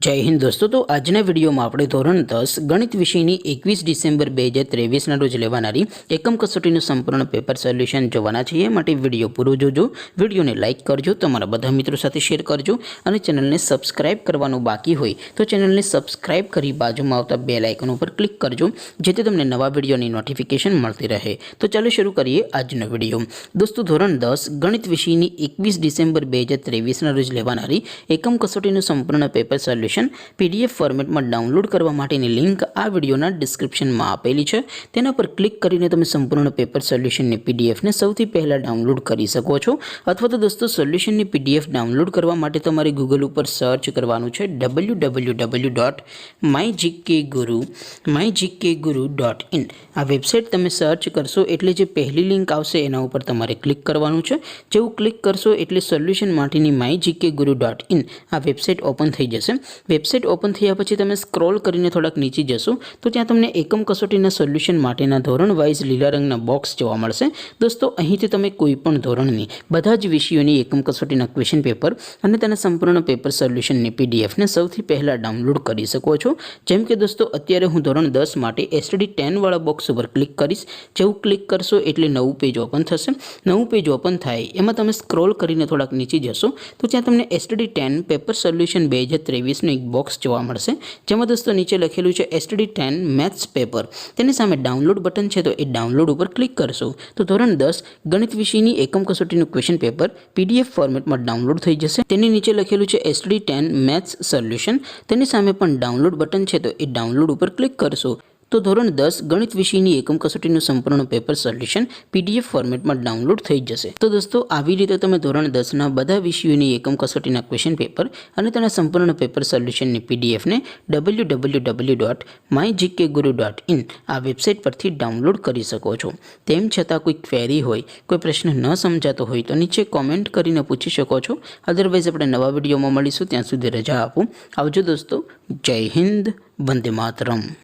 जय हिंद दोस्तों। तो आजना विडियो में આપણે ધોરણ 10 ગણિત વિષયની 21 ડિસેમ્બર 2023 રોજ લેવાનારી એકમ કસોટીનું સંપૂર્ણ પેપર સોલ્યુશન જોવાના છીએ। માટે વિડિયો પૂરો જોજો, વિડિયોને લાઈક કરજો, તમારા બધા મિત્રો સાથે શેર કરજો અને ચેનલને સબસ્ક્રાઇબ કરવાનું બાકી હોય તો ચેનલને સબસ્ક્રાઇબ કરી બાજુમાં આવતા બેલ આઇકન ઉપર ક્લિક કરજો, જેથી તમને નવા વિડિયોની નોટિફિકેશન મળતી રહે। તો ચાલો શરૂ કરીએ આજનો વિડિયો। દોસ્તો, ધોરણ 10 ગણિત વિષયની 21 ડિસેમ્બર 2023 રોજ લેવાનારી એકમ કસોટીનું સંપૂર્ણ પેપર સોલ્યુશન पीडीएफ फॉर्मेट में डाउनलॉड करवा माटेनी लिंक आ विडियोना डिस्क्रिप्शन में आपेली है। तेना पर क्लिक करीने तमे संपूर्ण पेपर सोल्यूशन ने पीडीएफ ने सौथी पहला डाउनलॉड करी सको छो। अथवा तो दोस्तों सोल्यूशन ने पीडीएफ डाउनलॉड करवा माटे तमारे गूगल पर सर्च करवानुं छे www.mygkguru.in। आ वेबसाइट तमे सर्च करशो एटले जे पहली लिंक आवशे एना उपर तमारे क्लिक करवानुं छे। जेवुं क्लिक करशो एटले सोल्यूशन माटेनी mygkguru.in आ वेबसाइट ओपन थई जशे। वेबसाइट ओपन थया पछी तमे स्क्रॉल करीने थोड़ाक नीचे जशो तो त्यां तमने एकम कसोटीना सोल्यूशन माटेना धोरण वाइज लीला रंगना बॉक्स जोवा मळशे। दोस्तों, અહીંથી તમે કોઈપણ ધોરણની બધા જ વિષયોની એકમ કસોટીના ક્વેશ્ચન પેપર અને તેના સંપૂર્ણ પેપર સોલ્યુશનની પીડીએફને સૌથી પહેલાં ડાઉનલોડ કરી શકો છો। જેમ કે દોસ્તો, અત્યારે હું ધોરણ 10 માટે એસટીડી 10 વાળા બોક્સ ઉપર ક્લિક કરીશ। જેવું ક્લિક કરશો એટલે નવું પેજ ઓપન થશે। નવું પેજ ઓપન થાય એમાં તમે સ્ક્રોલ કરીને થોડાક નીચે જશો તો ત્યાં તમને એસટીડી 10 પેપર સોલ્યુશન 2023 एक बॉक्स जोवा मळशे, जेमां दोस्तों नीचे लखेलुं छे एसटीडी 10 मैथ्स पेपर। तेनी सामे डाउनलॉड बटन छे तो ए डाउनलॉड पर क्लिक करशो तो धोरण 10 गणित विषयनी एकम कसोटीनुं क्वेश्चन पेपर पीडीएफ फॉर्मेट में डाउनलॉड थई जशे। तेनी नीचे लखेलुं छे एसटीडी 10 मैथ्स सोल्यूशन। तेनी सामे पण डाउनलॉड बटन छे तो ए डाउनलॉड पर क्लिक करशो तो धोरण 10 गणित विषयनी एकम कसोटीनुं संपूर्ण पेपर सोल्यूशन पीडीएफ फॉर्मेट में डाउनलॉड थई जशे। तो दोस्तों, आवी रीते तमे धोरण 10 ना बधा विषयोनी एकम कसोटीना क्वेश्चन पेपर अने तेना संपूर्ण पेपर सोल्यूशननी पीडीएफ ने www.mygkguru.in आ वेबसाइट परथी डाउनलॉड करी सको छो। तेम छतां कोई क्वेरी होय, कोई प्रश्न न समजातो होय तो नीचे कॉमेंट करीने पूछी शको छो। अदरवाइज आपणे नवा विडियोमां मळीशुं, त्यां सुधी रजा आपो। आवजो दोस्तों। जय हिंद, वंदे मातरम।